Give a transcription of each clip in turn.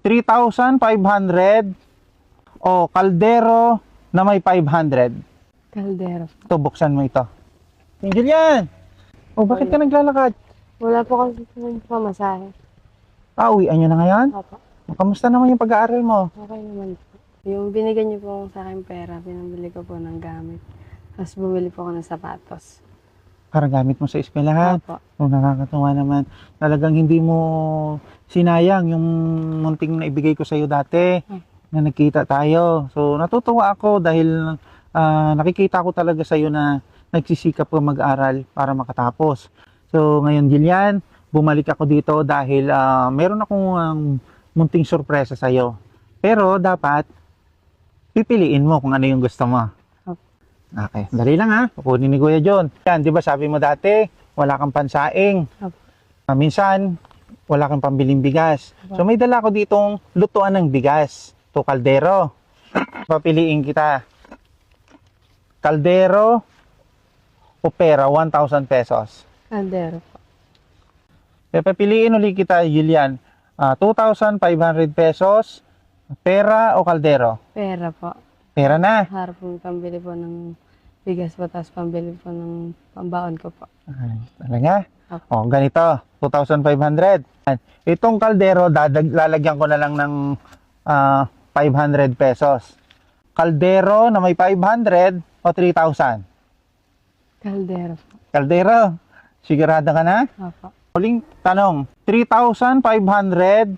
3,500 o kaldero na may 500? Kaldero. Ito, buksan mo ito. Julian! O, bakit ka naglalakad? Wala po kasi pamasahe. Uwian nyo na ngayon? Opo. Kamusta naman yung pag-aaral mo? Okay naman po. Yung binigyan niyo po sa akin pera, pinabili ko po ng gamit. Tapos bumili po ako ng sapatos. Para gamit mo sa eskwelahan? Opo. Nakakatuwa naman. Talagang hindi mo sinayang yung munting na ibigay ko sa iyo dati na nagkita tayo. So, natutuwa ako dahil nakikita ko talaga sa iyo na nagsisikap ka mag-aral para makatapos. So, ngayon, Jillian, bumalik ako dito dahil meron akong munting sorpresa sa iyo. Pero dapat pipiliin mo kung ano yung gusto mo. Okay, dali lang ha. Kukunin ni Kuya John. Yan, di ba sabi mo dati, wala kang pansaing. Minsan, wala kang pambiling bigas. So may dala ko ditong lutuan ng bigas. To kaldero. Papiliin kita. Kaldero o pera, 1,000 pesos. Kaldero po. Papiliin ulit kita, Julian. 2,500 pesos, pera o kaldero? Pera po. Pera na. Harap po pambili po ng bigas po, tapos pambili po ng pambaon ko po. Talaga? O, ganito, 2,500. Itong kaldero, lalagyan ko na lang ng 500 pesos. Kaldero na may 500 o 3,000? Kaldero po. Kaldero, sigurado ka na? Opo. Huling tanong, 3,500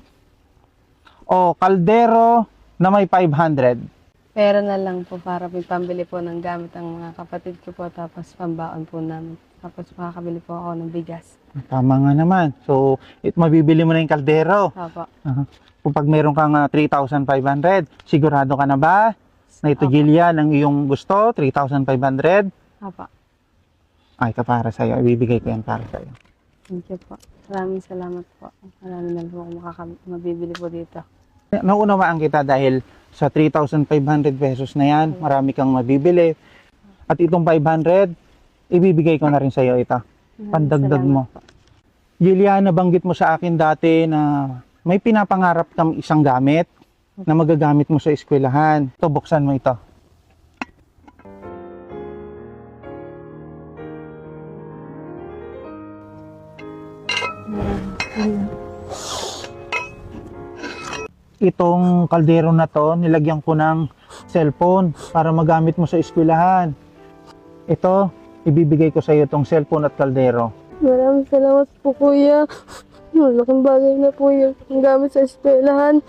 o kaldero na may 500? Pera na lang po para pambili po ng gamit ang mga kapatid ko po, tapos pambaon po namin. Tapos makakabili po ako ng bigas. Tama nga naman. So, mabibili mo na yung kaldero. Opo. Kung pag meron kang 3,500, sigurado ka na ba na ito, Opo. Jillian, ang iyong gusto? 3,500? Opo. Ito para sa'yo. Ibibigay ko yan para sa'yo. Thank you po. Maraming salamat po. Marami na po akong mabibili po dito. Naunawaan kita dahil sa 3,500 pesos na yan, marami kang mabibili. At itong 500, ibibigay ko na rin sa iyo ito. Pandagdag mo. Jillian, nabanggit mo sa akin dati na may pinapangarap kang isang gamit na magagamit mo sa eskwelahan. Ito, buksan mo ito. Itong kaldero na to, nilagyan ko ng cellphone para magamit mo sa eskwelahan. Ito, ibibigay ko sa iyo itong cellphone at kaldero. Maraming salamat po, kuya. Malaking bagay na po yung gamit sa eskwelahan.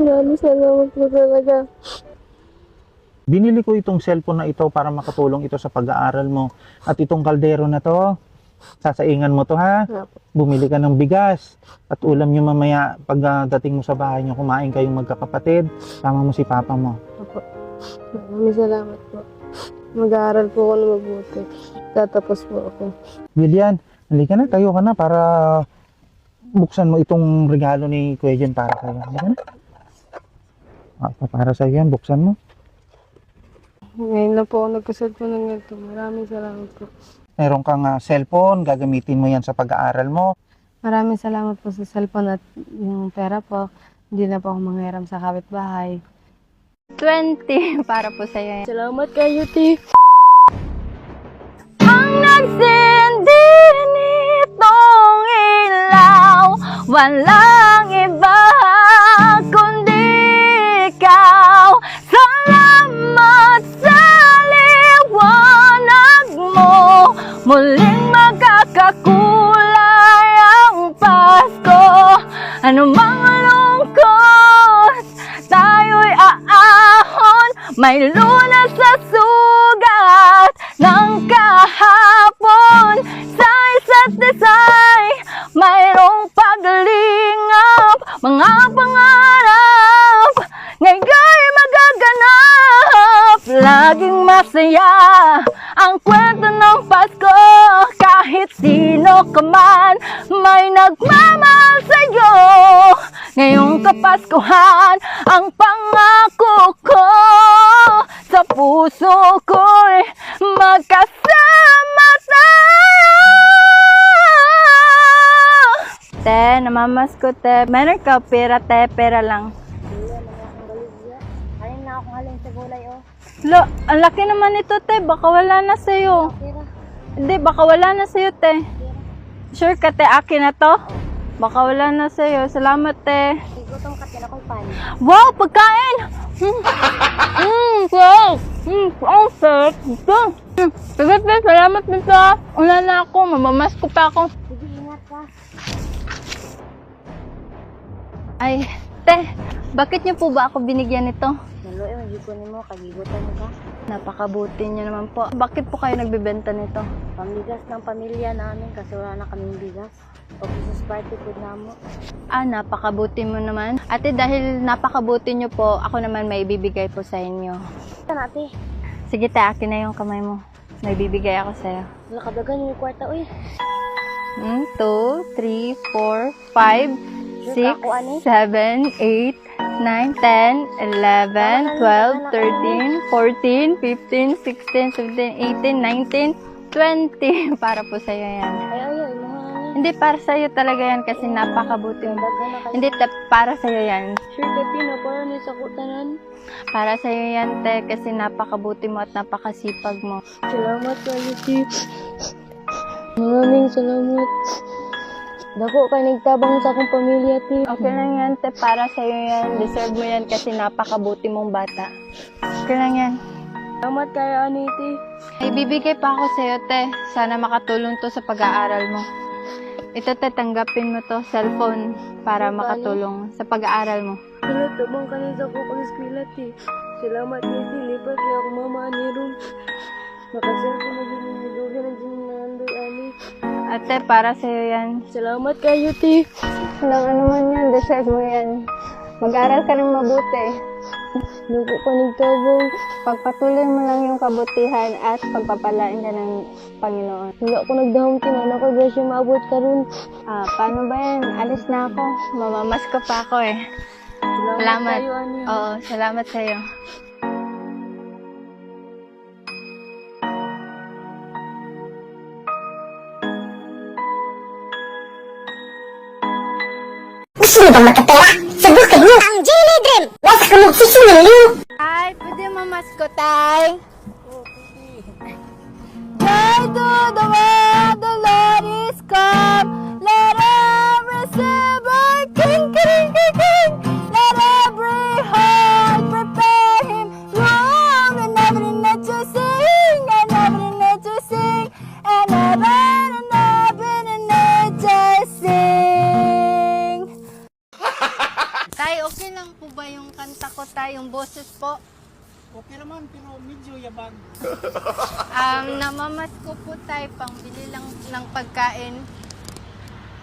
Maraming salamat po talaga. Binili ko itong cellphone na ito para makatulong ito sa pag-aaral mo. At itong kaldero na to, sasaingan mo to ha. Bumili ka ng bigas at ulam nyo mamaya pagdating mo sa bahay nyo, kumain kayong magkakapatid, sama mo si papa mo. Opo. Maraming salamat po. Mag-aaral po ako na mabuti. Tatapos po ako. William, halika na, tayo ka na para buksan mo itong regalo ni Kuya John para sa'yo. Halika na. Para sa'yo yan, buksan mo. Ngayon na po ako nagka-cellphone ng ganito. Maraming salamat po. Meron kang cellphone, gagamitin mo yan sa pag-aaral mo. Maraming salamat po sa cellphone at yung pera po. Hindi na po ako manghiram sa kapitbahay. 20 para po sa iyo. Salamat kayo, T. Ang nagsindi nitong ilaw, walang iba kundi ikaw. Salamat sa liwanag mo, muling magkakakulay ang Pasko. Ano mang lungkot, tayo'y aahon, may lunas sa sugat ng kahapon. Sa isa't isa'y mayroong paglingap, mga pangarap ngayon'y magaganap. Laging masaya ang kwento ng Pasko, kahit sino ka man may nagmamahal sa'yo. Ngayong Kapaskuhan, ang pangako ko sa puso ko'y magkasama tayo. Te, mamasko, te. Meron ka pera, te. Pera lang. Wala naman akong galigya. Halin na akong halin sa gulay, oh. Lo, ang laki naman ito, te. Baka wala na sa'yo. Pera, Hindi, baka wala na sa'yo, te. Sure ka, te. Akin na to? Baka wala na sa'yo. Salamat, te. igutom ka ako'y pan. Wow, pagkain! Wow! Ang sarap ito. Sige, te. Salamat nito, ah. Una na ako. Mamamasko pa ako. Sige, ingat ka. Ay, te. Bakit niyo po ba ako binigyan nito? Naloy, magigunin mo, kagigutan mo ka. Napakabuti niyo naman po. Bakit po kayo nagbebenta nito? Pambigas ng pamilya namin kasi wala na kaming bigas. O Christmas party food na mo. Ah, napakabuti mo naman. Ate, dahil napakabuti niyo po, ako naman may bibigay po sa inyo. Ito natin. Sige, te, akin na yung kamay mo. May bibigay ako sa'yo. Wala kadagan yung kwarta, uy. 2, 3, 4, 5, Sure ka ako, ani? 6, 7, 8, 9, 10, 11, 12, 13, 14, 15, 16, 17, 18, 19, 20. Para po sa'yo yan. Ay, ay, mga ani. Hindi, para sa'yo talaga yan kasi napakabuti mo. Dagan na kayo. Hindi, para sa'yo yan. Sure ka, Tina, para na sa kutanan. Para sa'yo yan, te, kasi napakabuti mo at napakasipag mo. Salamat kayo, Tip. Maraming salamat. Dako ka nagtabang sa akong pamilya, Tip. Okay lang yan, te, para sa'yo yan. Deserve mo yan kasi napakabuti mong bata. Okay lang yan. Salamat kayo, ani, Tip. May bibigay pa ako sa'yo, te. Sana makatulong to sa pag-aaral mo. Ito, te, tanggapin mo to, cellphone, para makatulong sa pag-aaral mo. Tabang ka na sa akong pag-eskwela, Tip. Salamat kayo, Tip. Lipat kaya ako mama, ani, ron. Makasal ko na din yung nilugan ng dinandoy, ani. Ate, para sa'yo yan. Salamat kayo, Tip. Walang ano man yan, deserve mo yan. Mag-aral ka ng mabuti. Dako ka nagtabang. Pagpatuloy mo lang yung kabutihan at pagpapalain ka ng Panginoon. Wala ko nagdahong tinana ko, grasya maabot ka ron. Ah, paano ba yan? Alis na ako. Mamamasko pa ako eh. Salamat Salamat. kayo, ani. Oo, salamat sa'yo. Gusto mo bang magkapera? Subukan mo ang Genie Dream! Wala ka magsisimiliw! Tay, pwede mamasko, tay? Joy to the world, the Lord is come. Let every silver king, king, king, king. Let every heart prepare him room. And every nature sing, and every nature sing. And every nature sing. Tay, okay lang po ba yung kanta ko, tay? Yung boses po? Okay naman, pero medyo yabang. Namamas ko po, tay. Pangbili lang ng pagkain.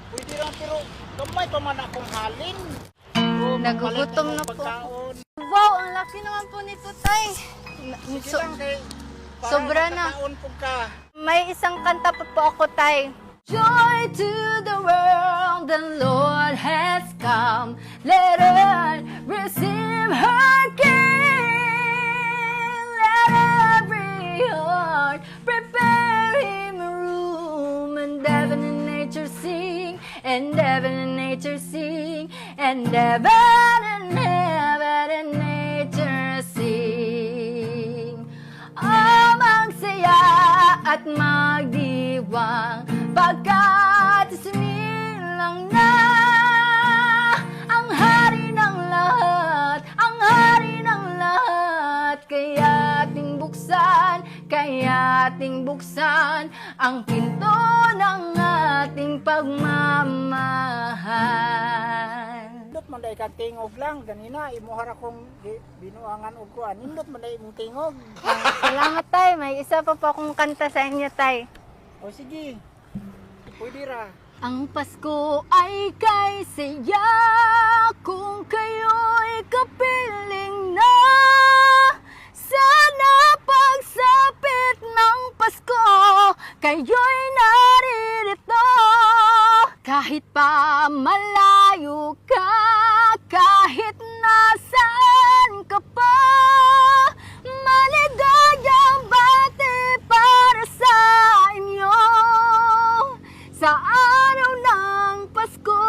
Pwede lang, pero gamay pa man akong halin. Nagugutom na po. Pagkaon. Wow, ang laki naman po nito, tay. Sige lang, kay sobra na. nakakaon po ka. May isang kanta pa po ako, tay. Joy to the world, the Lord has come. Let earth receive her King. Let every heart prepare him a room. And heaven and nature sing, and heaven and nature sing, and heaven and nature sing. Oh, magsaya at magdiwang pagkat sumilang na ang hari ng lahat, ang hari ng lahat. Kaya ating buksan ang pinto ng ating pagmamahal. Nindot man dahil kang tingog lang. Ganina, imuhar akong binuangan og kuan. Nindot man dahil mong tingog. Salamat, tay. May isa pa po akong kanta sa inyo, tay. O sige, pwede ra. Ang Pasko ay kay saya kung kayo'y kapiling na. Sana pagsapit ng Pasko, kayo'y naririto. Kahit pa malayo ka, kahit nasaan ka pa, maligayang bati para sa inyo. Sa araw ng Pasko,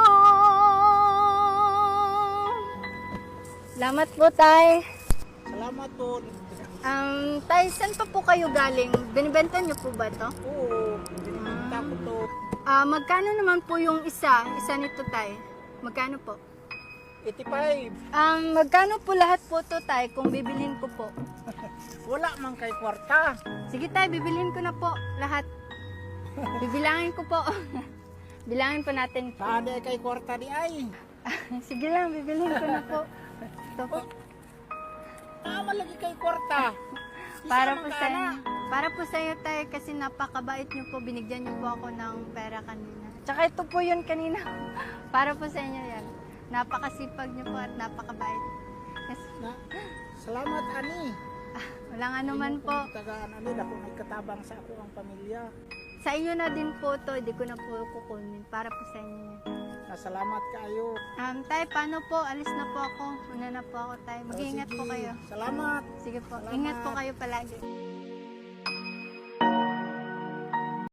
Salamat po, Tay. Salamat po. Tay, saan pa po kayo galing? Binibenta niyo po ba to? Oo, binibenta ko to. Magkano naman po yung isa nito, Tay? Magkano po? 85. Magkano po lahat po to, Tay, kung bibilhin ko po? Wala man kay kwarta. Sige, Tay, bibilhin ko na po lahat. Bibilangin ko po. Bilangin po natin. Saan ay kay kwarta di ay? Sige lang, bibilhin ko na po. Ito po. Tama lagi kay kwarta. Para po sa inyo. Para po sa iyo, Tay, kasi napakabait niyo po. Binigyan niyo po ako ng pera kanina. Tsaka ito po yun kanina. Para po sa inyo yan. Napakasipag niyo po at napakabait. Yes. Salamat ani. Walang anuman po. Tagaan ani dako may katabang sa ako ang pamilya. Sa iyo na din po to. Hindi ko na po kukunin. Para po sa inyo yan. Salamat kayo. Tay, paano po? Alis na po ako. Una na po ako, Tay. Mag-iingat po kayo. Salamat. Sige po. Salamat. Ingat po kayo palagi.